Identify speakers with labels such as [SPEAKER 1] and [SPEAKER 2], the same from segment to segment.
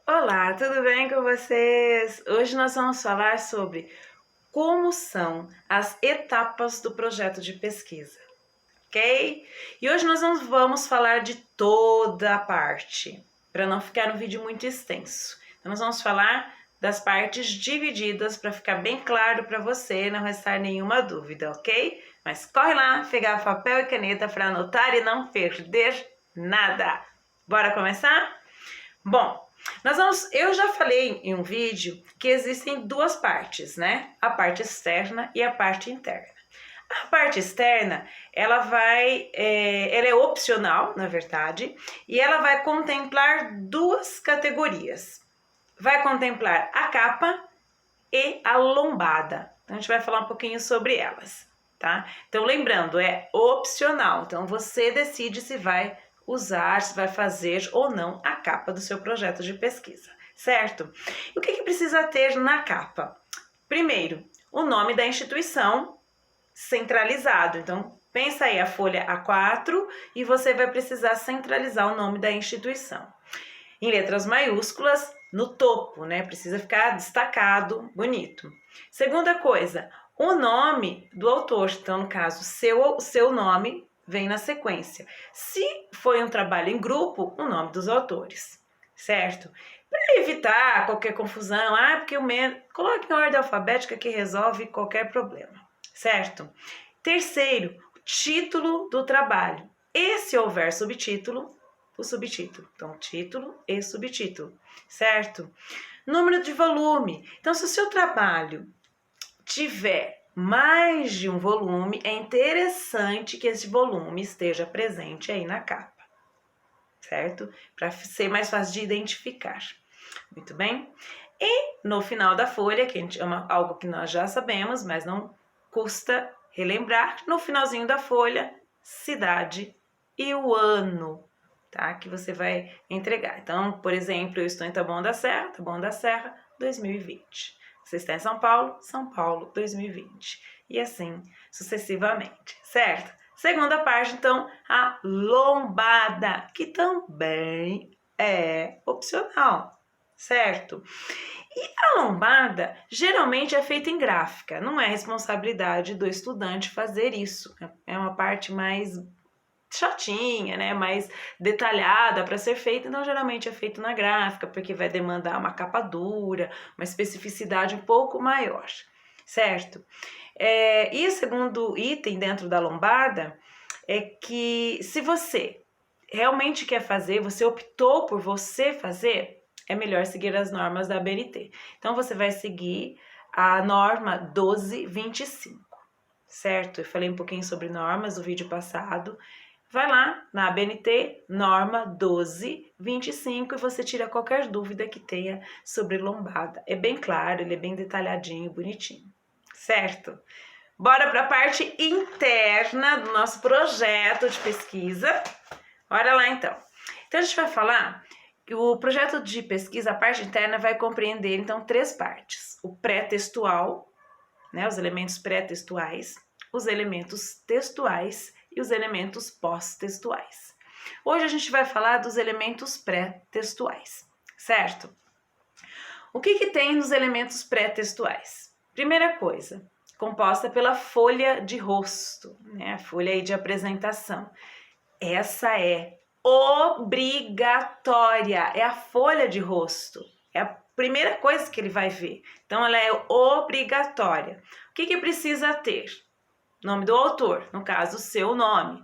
[SPEAKER 1] Olá, tudo bem com vocês? Hoje nós vamos falar sobre como são as etapas do projeto de pesquisa, ok? E hoje nós não vamos falar de toda a parte, para não ficar um vídeo muito extenso. Então nós vamos falar das partes divididas para ficar bem claro para você, não restar nenhuma dúvida, ok? Mas corre lá, pegar papel e caneta para anotar e não perder nada. Bora começar? Bom, eu já falei em um vídeo que existem duas partes, né? A parte externa e a parte interna. A parte externa, ela é opcional, na verdade, e ela vai contemplar duas categorias. Vai contemplar a capa e a lombada. Então, a gente vai falar um pouquinho sobre elas, tá? Então, lembrando, é opcional. Então, você decide se vai usar, se vai fazer ou não a capa do seu projeto de pesquisa, certo? E o que precisa ter na capa? Primeiro, o nome da instituição centralizado. Então, pensa aí a folha A4 e você vai precisar centralizar o nome da instituição. Em letras maiúsculas, no topo, né? Precisa ficar destacado, bonito. Segunda coisa, o nome do autor. Então, no caso, seu nome vem na sequência. Se foi um trabalho em grupo, o nome dos autores, certo? Para evitar qualquer confusão, porque coloque em ordem alfabética que resolve qualquer problema, certo? Terceiro, o título do trabalho. E se houver subtítulo, o subtítulo. Então, título e subtítulo, certo? Número de volume. Então, se o seu trabalho tiver mais de um volume, é interessante que esse volume esteja presente aí na capa, certo? Para ser mais fácil de identificar. Muito bem? E no final da folha, que a gente chama algo que nós já sabemos, mas não custa relembrar, no finalzinho da folha, cidade e o ano, tá? Que você vai entregar. Então, por exemplo, eu estou em Taboão da Serra, 2020. Você está em São Paulo, 2020. E assim sucessivamente, certo? Segunda parte, então, a lombada, que também é opcional, certo? E a lombada geralmente é feita em gráfica, não é responsabilidade do estudante fazer isso. É uma parte mais chatinha, né, mais detalhada para ser feita, então geralmente é feito na gráfica, porque vai demandar uma capa dura, uma especificidade um pouco maior, certo? E o segundo item dentro da lombada é que se você realmente quer fazer, você optou por você fazer, é melhor seguir as normas da ABNT. Então você vai seguir a norma 1225, certo? Eu falei um pouquinho sobre normas no vídeo passado. Vai lá na ABNT, norma 1225, e você tira qualquer dúvida que tenha sobre lombada. É bem claro, ele é bem detalhadinho, bonitinho, certo? Bora para a parte interna do nosso projeto de pesquisa. Olha lá então. Então a gente vai falar que o projeto de pesquisa, a parte interna, vai compreender então três partes: o pré-textual, né, os elementos pré-textuais, os elementos textuais e os elementos pós-textuais. Hoje a gente vai falar dos elementos pré-textuais, certo? O que tem nos elementos pré-textuais? Primeira coisa, composta pela folha de rosto, né, a folha aí de apresentação. Essa é obrigatória, é a folha de rosto, é a primeira coisa que ele vai ver. Então, ela é obrigatória. O que precisa ter? Nome do autor, no caso, o seu nome.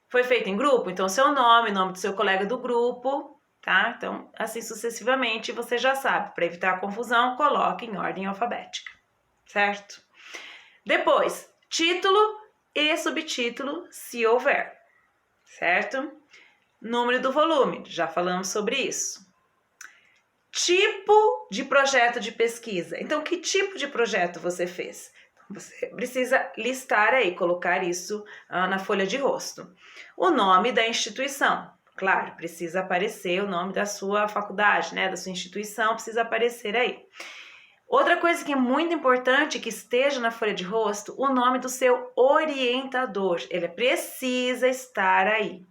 [SPEAKER 1] Foi feito em grupo? Então, seu nome, nome do seu colega do grupo, tá? Então, assim sucessivamente, você já sabe. Para evitar a confusão, coloque em ordem alfabética, certo? Depois, título e subtítulo, se houver, certo? Número do volume, já falamos sobre isso. Tipo de projeto de pesquisa. Então, que tipo de projeto você fez? Você precisa listar aí, colocar isso na folha de rosto. O nome da instituição. Claro, precisa aparecer o nome da sua faculdade, né? Da sua instituição, precisa aparecer aí. Outra coisa que é muito importante que esteja na folha de rosto, o nome do seu orientador. Ele precisa estar aí,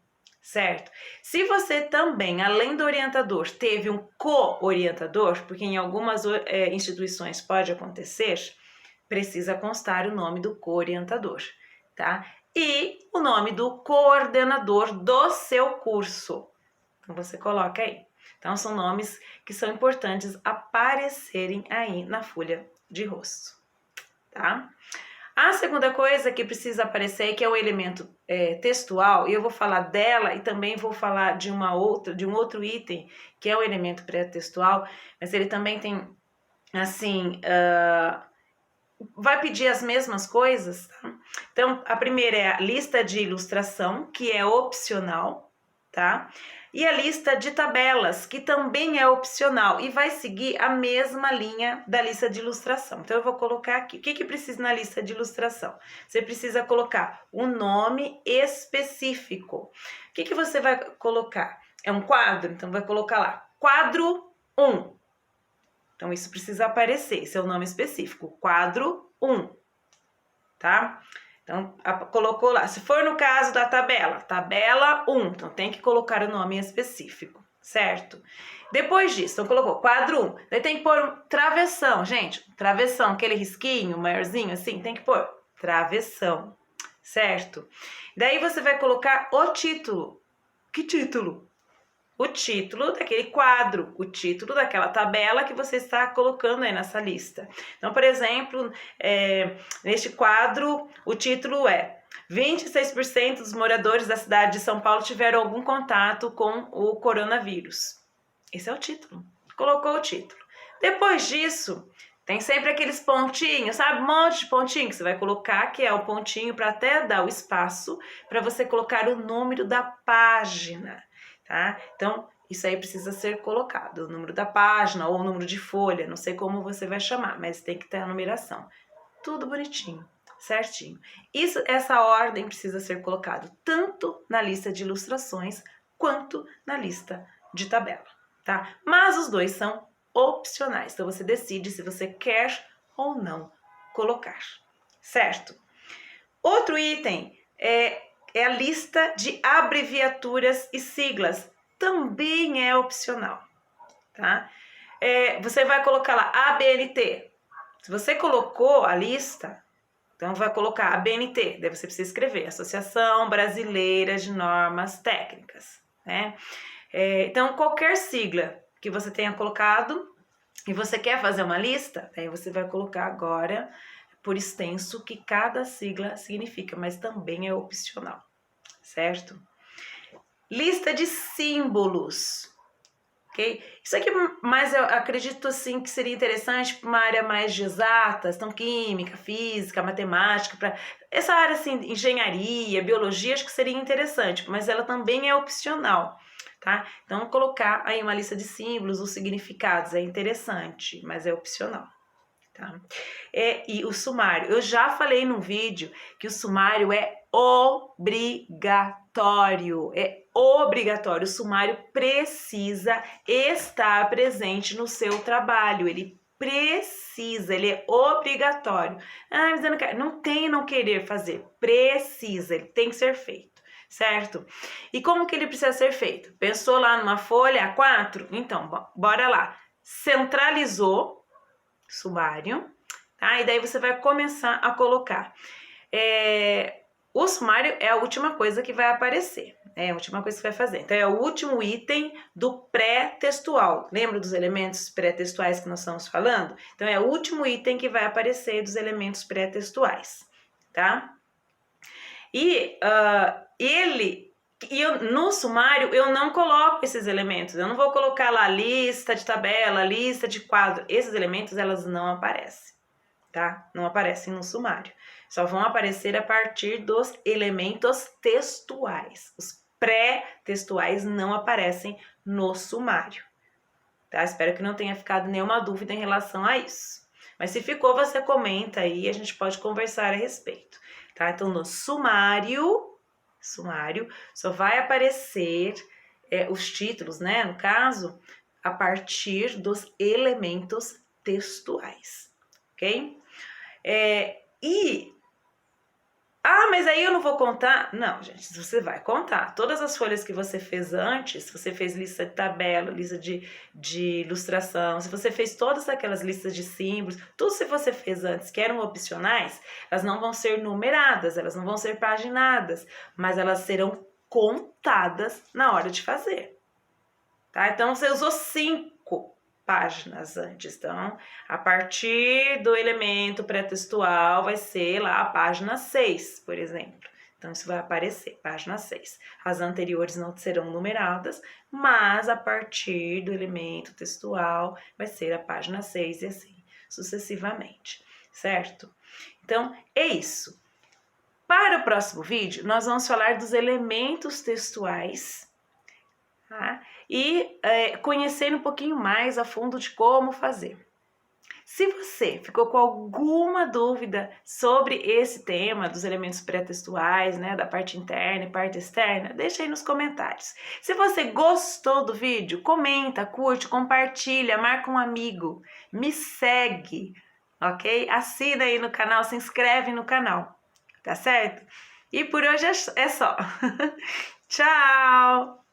[SPEAKER 1] certo? Se você também, além do orientador, teve um co-orientador, porque em algumas instituições pode acontecer, precisa constar o nome do co-orientador, tá? E o nome do coordenador do seu curso. Então, você coloca aí. Então, são nomes que são importantes aparecerem aí na folha de rosto, tá? A segunda coisa que precisa aparecer, que é o elemento textual, e eu vou falar dela e também vou falar de um outro item, que é o elemento pré-textual, mas ele também tem, assim, vai pedir as mesmas coisas, tá? Então, a primeira é a lista de ilustração, que é opcional, tá? E a lista de tabelas, que também é opcional e vai seguir a mesma linha da lista de ilustração. Então, eu vou colocar aqui. O que precisa na lista de ilustração? Você precisa colocar um nome específico. O que você vai colocar? É um quadro? Então, vai colocar lá, quadro 1. Então, isso precisa aparecer, esse é o nome específico, quadro 1, tá? Então, colocou lá, se for no caso da tabela, tabela 1, então tem que colocar o nome específico, certo? Depois disso, então colocou quadro 1, daí tem que pôr travessão, gente, travessão, aquele risquinho maiorzinho assim, tem que pôr travessão, certo? Daí você vai colocar o título. Que título? O título daquele quadro, o título daquela tabela que você está colocando aí nessa lista. Então, por exemplo, neste quadro, o título é 26% dos moradores da cidade de São Paulo tiveram algum contato com o coronavírus. Esse é o título. Colocou o título. Depois disso, tem sempre aqueles pontinhos, sabe? Um monte de pontinho que você vai colocar, que é o pontinho para até dar o espaço para você colocar o número da página. Tá? Então, isso aí precisa ser colocado, o número da página ou o número de folha, não sei como você vai chamar, mas tem que ter a numeração. Tudo bonitinho, certinho. Essa ordem precisa ser colocada tanto na lista de ilustrações quanto na lista de tabela, tá? Mas os dois são opcionais, então você decide se você quer ou não colocar, certo? Outro item é a lista de abreviaturas e siglas. Também é opcional, tá? Você vai colocar lá ABNT. Se você colocou a lista, então vai colocar ABNT. Daí você precisa escrever Associação Brasileira de Normas Técnicas, né? Então, qualquer sigla que você tenha colocado e você quer fazer uma lista, aí você vai colocar agora por extenso que cada sigla significa, mas também é opcional, certo? Lista de símbolos, ok? Isso aqui, mas eu acredito assim que seria interessante para uma área mais de exatas, então química, física, matemática, para essa área assim, engenharia, biologia, acho que seria interessante, mas ela também é opcional, tá? Então colocar aí uma lista de símbolos, os significados é interessante, mas é opcional. Tá? E o sumário, eu já falei no vídeo que o sumário é obrigatório, o sumário precisa estar presente no seu trabalho, ele precisa, ele é obrigatório. Ah, mas eu não quero, não tem não querer fazer, precisa, ele tem que ser feito, certo? E como que ele precisa ser feito? Pensou lá numa folha A4? Então, bora lá, centralizou sumário, tá? E daí você vai começar a colocar. O sumário é a última coisa que vai aparecer, é a última coisa que você vai fazer. Então, é o último item do pré-textual. Lembra dos elementos pré-textuais que nós estamos falando? Então, é o último item que vai aparecer dos elementos pré-textuais, tá? E no sumário eu não coloco esses elementos, eu não vou colocar lá lista de tabela, lista de quadro, esses elementos elas não aparecem, tá? Não aparecem no sumário, só vão aparecer a partir dos elementos textuais, os pré-textuais não aparecem no sumário, tá? Espero que não tenha ficado nenhuma dúvida em relação a isso, mas se ficou você comenta aí e a gente pode conversar a respeito, tá? Então no sumário só vai aparecer os títulos, né, no caso, a partir dos elementos textuais, ok? E Ah, mas aí eu não vou contar? Não, gente, você vai contar. Todas as folhas que você fez antes, se você fez lista de tabela, lista de ilustração, se você fez todas aquelas listas de símbolos, tudo se você fez antes que eram opcionais, elas não vão ser numeradas, elas não vão ser paginadas, mas elas serão contadas na hora de fazer. Tá? Então, você usou 5 páginas antes. Então, a partir do elemento pré-textual vai ser lá a página 6, por exemplo. Então, isso vai aparecer, página 6. As anteriores não serão numeradas, mas a partir do elemento textual vai ser a página 6 e assim sucessivamente, certo? Então, é isso. Para o próximo vídeo, nós vamos falar dos elementos textuais, tá? E conhecer um pouquinho mais a fundo de como fazer. Se você ficou com alguma dúvida sobre esse tema dos elementos pré-textuais, né, da parte interna e parte externa, deixa aí nos comentários. Se você gostou do vídeo, comenta, curte, compartilha, marca um amigo, me segue, ok? Assina aí no canal, se inscreve no canal, tá certo? E por hoje é só. Tchau!